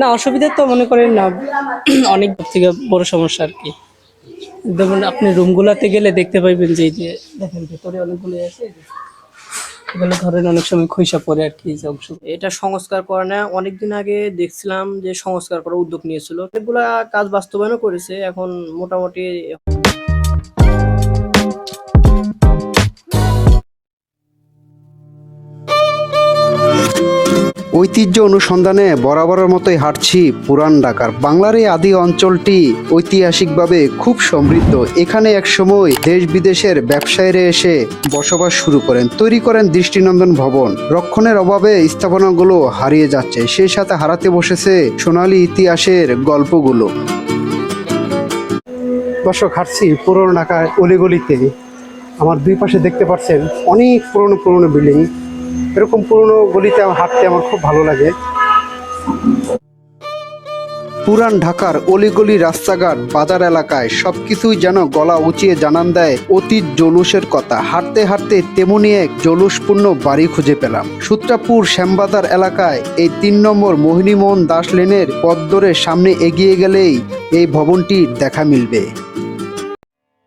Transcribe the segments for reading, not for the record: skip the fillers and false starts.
না, অসুবিধা তো মনে করেন না। অনেক থেকে বড় সমস্যা আর কি। যেমন আপনি রুমগুলাতে গেলে দেখতে পাইবেন যে এই যে দেখেন ভেতরে অনেকগুলো আছে, এই যে এগুলো ধরেন অনেক সময় খইসা পড়ে আর কি, এই যে অংশ। এটা সংস্কার করে না, অনেকদিন আগে দেখছিলাম যে সংস্কার করার উদ্যোগ নিয়েছিল, এগুলা কাজ বাস্তবায়নও করেছে, এখন মোটামুটি। ঐতিহ্য অনুসন্ধানে বরাবরের মতোই হাঁটছি পুরান ঢাকার। বাংলার এই আদি অঞ্চলটি ঐতিহাসিকভাবে খুব সমৃদ্ধ। এখানে একসময় দেশ বিদেশের ব্যবসায়ীরা এসে বসবাস শুরু করেন, তৈরি করেন দৃষ্টিনন্দন ভবন। রক্ষণের অভাবে স্থাপনাগুলো হারিয়ে যাচ্ছে, সেই সাথে হারাতে বসেছে সোনালী ইতিহাসের গল্পগুলো। দর্শক, হাঁটছি পুরনো ঢাকার অলিগলিতে। আমার দুই পাশে দেখতে পাচ্ছেন অনেক পুরনো পুরনো বিল্ডিং। এরকম পুরনো গলিতে হাঁটতে আমার খুব ভালো লাগে। পুরান ঢাকার অলিগলি, রাস্তাঘাট, বাজার এলাকায় সবকিছুই যেন গলা উঁচিয়ে জানান দেয় অতীত জৌলুসের কথা। হাঁটতে হাঁটতে তেমনি এক জৌলুসপূর্ণ বাড়ি খুঁজে পেলাম সূত্রাপুর শ্যামবাজার এলাকায়। এই ৩ নম্বর মোহিনীমোহন দাস লেনের পথ ধরে সামনে এগিয়ে গেলেই এই ভবনটির দেখা মিলবে।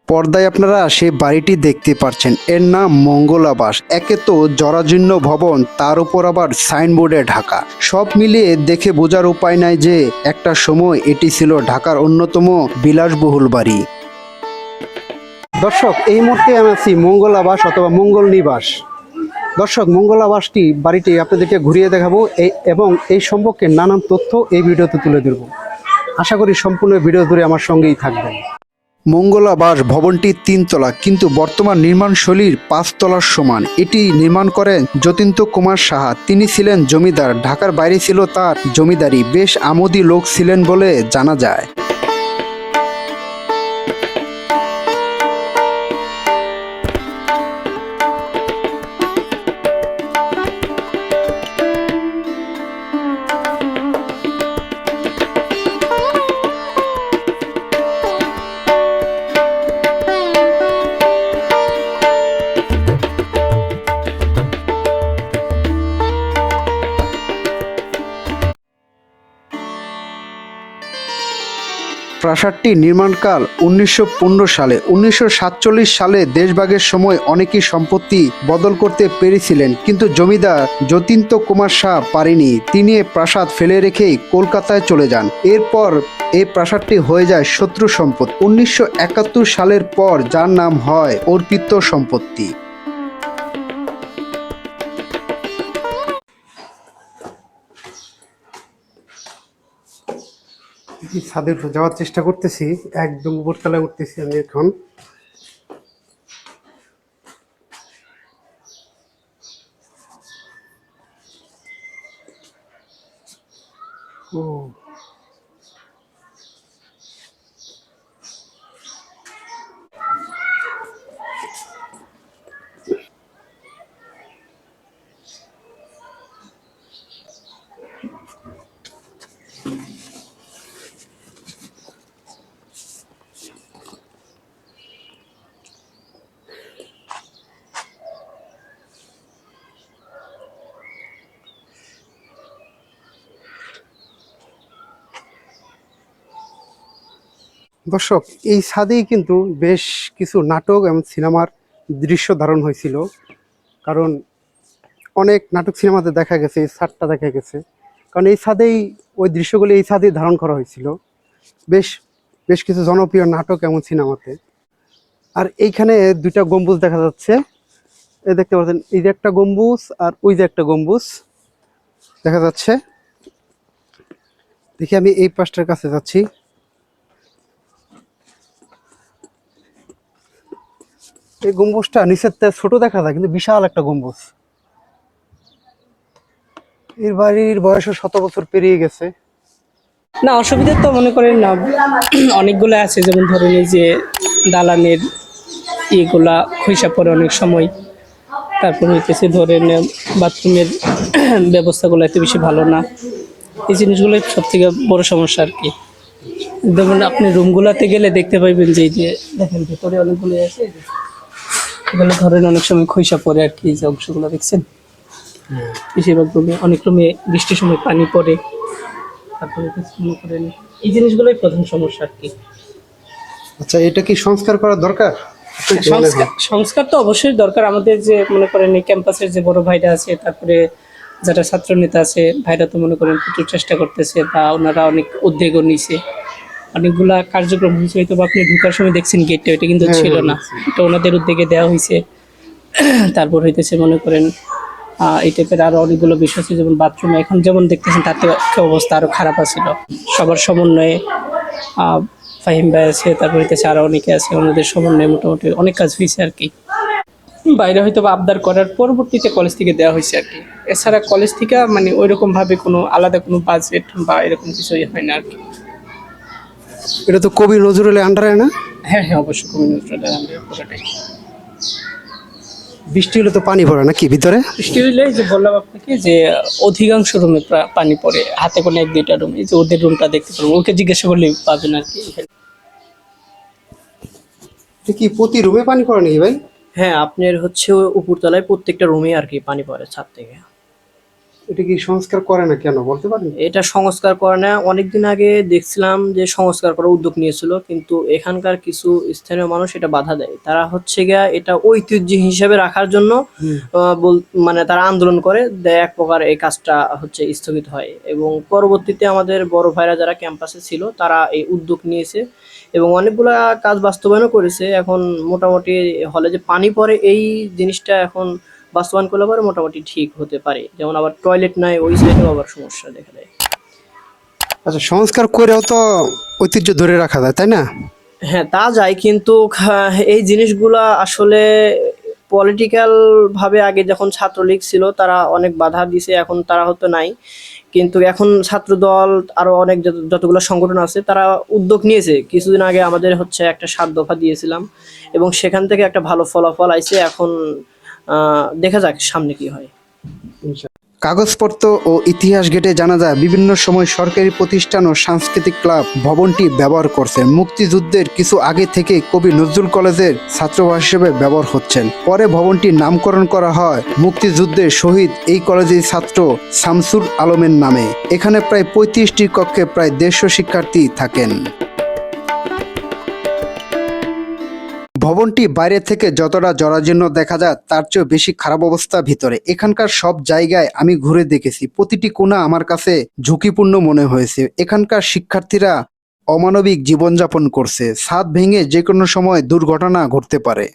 পর্দায় আপনারা সেই বাড়িটি দেখতে পাচ্ছেন, এর নাম মঙ্গল আবাস। একে তো জরাজীর্ণ ভবন, তার উপর আবার সাইনবোর্ডে ঢাকা। সব মিলিয়ে দেখে বোঝার উপায় নাই যে একটা সময় এটি ছিল ঢাকার অন্যতম বিলাসবহুল বাড়ি। দর্শক, এই মুহূর্তে আমি আছি মঙ্গল আবাস অথবা মঙ্গল নিবাস। দর্শক, মঙ্গল আবাসটি বাড়িটি আপনাদেরকে ঘুরিয়ে দেখাবো এবং এই সম্পর্কে নানান তথ্য এই ভিডিওতে তুলে ধরবো। আশা করি সম্পূর্ণ ভিডিও ধরে আমার সঙ্গেই থাকবেন। মঙ্গল আবাস ভবনটি ৩ তলা, কিন্তু বর্তমান নির্মাণ শৈলীর ৫ তলার সমান। এটি নির্মাণ করেন যতীন্দ্র কুমার সাহা। তিনি ছিলেন জমিদার, ঢাকার বাইরে ছিল তার জমিদারি। বেশ আমোদী লোক ছিলেন বলে জানা যায়। প্রাসাদটি নির্মাণকাল ১৯১৫ সালে। ১৯৪৭ সালে দেশভাগের সময় অনেকেই সম্পত্তি বদল করতে পেরেছিলেন, কিন্তু জমিদার যতীন্দ্র কুমার শাহ পারেনি। তিনি এ প্রাসাদ ফেলে রেখেই কলকাতায় চলে যান। এরপর এই প্রাসাদটি হয়ে যায় শত্রু সম্পদ। ১৯৭১ সালের পর যার নাম হয় অর্পিত সম্পত্তি। ছাদের উপর যাওয়ার চেষ্টা করতেছি, একদম উপরতলায় উঠতেছি আমি এখন। ও, দর্শক, এই ছাদেই কিন্তু বেশ কিছু নাটক এবং সিনেমার দৃশ্য ধারণ হয়েছিল। কারণ অনেক নাটক সিনেমাতে দেখা গেছে, এই ছাদটা দেখা গেছে, কারণ এই ছাদেই ওই দৃশ্যগুলি এই ছাদেই ধারণ করা হয়েছিল বেশ বেশ কিছু জনপ্রিয় নাটক এবং সিনেমাতে। আর এইখানে 2টা গম্বুজ দেখা যাচ্ছে, এই দেখতে পাচ্ছেন, এই যে একটা গম্বুজ আর ওই যে একটা গম্বুজ দেখা যাচ্ছে। দেখি আমি এই পাশটার কাছে যাচ্ছি। এই গম্বুজটা নিচের ছোট দেখা যায়, কিন্তু বিশাল একটা গম্বুজ। এর বাড়ির বয়স 100 বছর পেরিয়ে গেছে। না, অসুবিধা তো মনে করেন না। অনেকগুলো আছে, যেমন ধরেন এই যে দালানের ইগুলা খইসা পড়ে অনেক সময়। তারপর হইতেছে ধরেন বাথরুমের ব্যবস্থাগুলো এত বেশি ভালো না। এই জিনিসগুলোই সব থেকে বড় সমস্যা আর কি। যেমন আপনি রুমগুলাতে গেলে দেখতে পাইবেন যে এই যে দেখেন ভেতরে অনেকগুলো আছে, এগুলো ধরেন অনেক সময় খইসা পড়ে আর কি, এই যে অংশগুলো দেখছেন। বেশিরভাগ রুমে, অনেক রুমে বৃষ্টির সময় পানি পড়ে। তারপরে হচ্ছে মনে করেন এই জিনিসগুলোই প্রধান সমস্যা আর কি। আচ্ছা, এটা কি সংস্কার করা দরকার? সংস্কার তো অবশ্যই দরকার। আমাদের যে মনে করেন এই ক্যাম্পাসের যে বড় ভাইরা আছে, তারপরে যারা ছাত্র নেতা আছে ভাইরা তো মনে করেন প্রচুর চেষ্টা করতেছে, বা ওনারা অনেক উদ্যোগও নিছে, অনেকগুলা কার্যক্রম হয়েছে। হয়তো বা আপনি ঢোকার সময় দেখছেন গেটটা, এটা কিন্তু ছিল না, এটা ওনাদের উদ্যোগে দেওয়া হয়েছে। তারপর হইতেছে মনে করেন এই টাইপের আরো অনেকগুলো বিষয় আছে, যেমন বাথরুমে এখন যেমন দেখতেছেন তার থেকে অবস্থা আরো খারাপ আছিল। সবার সমন্বয়ে ফাহিম ভাই আছে, তারপর হইতেছে আরো অনেকে আছে, ওনাদের সমন্বয়ে মোটামুটি অনেক কাজ হয়েছে আর কি। বাইরে হয়তো বা আবদার করার পরবর্তীতে কলেজ থেকে দেওয়া হয়েছে আর কি। এছাড়া কলেজ থেকে মানে ওইরকম ভাবে কোনো আলাদা কোনো বাজেট বা এরকম কিছুই হয় না আর কি। এটা তো কবি নজরুলের আন্ডারে না? হ্যাঁ হ্যাঁ, অবশ্যই কমিউনিস্ট পুরোটাই। বৃষ্টি হলে তো পানি পড়ে নাকি ভিতরে? বৃষ্টি হইলে যে বললাম আপনাকে যে অধিকাংশ রুমে পানি পড়ে, হাতে কোনো এক দুইটা রুম, এই যে ওদের রুমটা দেখতে পারবো, ওকে জিজ্ঞাসা করলে পাবেন আর কি। এটা কি প্রতি রুমে পানি পড়ে নাকি ভাই? হ্যাঁ, আপনার হচ্ছে উপরতলায় প্রত্যেকটা রুমে আর কি পানি পড়ে ছাদ থেকে। এটা কি সংস্কার করে না কেন বলতে পারেন? এটা সংস্কার করে না, অনেকদিন আগে দেখছিলাম যে সংস্কার করার উদ্যোগ নিয়েছিল, কিন্তু এখানকার কিছু স্থানীয় মানুষ এটা বাধা দেয়। তারা হচ্ছে গিয়া এটা ঐতিহ্য হিসেবে রাখার জন্য মানে তারা আন্দোলন করে দেয়, এক প্রকার এই কাজটা হচ্ছে স্থগিত হয়। এবং পরবর্তীতে আমাদের বড় ভাইরা যারা ক্যাম্পাসে ছিল তারা এই উদ্যোগ নিয়েছে এবং অনেকগুলা কাজ বাস্তবায়নও করেছে। এখন মোটামুটি হলে যে পানি পড়ে এই জিনিসটা এখন বাস্তবায়ন করলে পরে মোটামুটি ঠিক হতে পারে। যেমন আবার টয়লেট নাই, ওই সাইডেও আবার সমস্যা দেখা দেয়। আচ্ছা, সংস্কার করেও তো ঐতিহ্য ধরে রাখা যায়, তাই না? হ্যাঁ, তা যায়, কিন্তু এই জিনিসগুলা আসলে পলিটিক্যাল ভাবে আগে যখন ছাত্রলীগ ছিল তারা অনেক বাধা দিছে, এখন তারা হয়তো নাই। কিন্তু এখন ছাত্র দল আরো অনেক যতগুলো সংগঠন আছে তারা উদ্যোগ নিয়েছে। কিছুদিন আগে আমাদের হচ্ছে একটা 7 দফা দিয়েছিলাম এবং সেখান থেকে একটা ভালো ফলাফল আইছে। এখন দেখা যাক সামনে কি হয়। কাগজপত্র ও ইতিহাস ঘেটে জানা যায় বিভিন্ন সময় সরকারি প্রতিষ্ঠান ও সাংস্কৃতিক ক্লাব ভবনটি ব্যবহার করছেন। মুক্তিযুদ্ধের কিছু আগে থেকে কবি নজরুল কলেজের ছাত্রাবাস হিসেবে ব্যবহার হচ্ছেন। পরে ভবনটির নামকরণ করা হয় মুক্তিযুদ্ধের শহীদ এই কলেজের ছাত্র শামসুল আলমের নামে। এখানে প্রায় 35টি কক্ষে প্রায় 150 শিক্ষার্থী থাকেন। ভবনটি বাইরে থেকে যতটা জরাজীর্ণ দেখা যায় তার চেয়েও বেশি খারাপ অবস্থা ভিতরে। এখানকার সব জায়গায় আমি ঘুরে দেখেছি, প্রতিটি কোণা আমার কাছে ঝুঁকিপূর্ণ মনে হয়েছে। এখানকার শিক্ষার্থীরা অমানবিক জীবনযাপন করছে। ছাদ ভেঙে যে কোনো সময় দুর্ঘটনা ঘটতে পারে।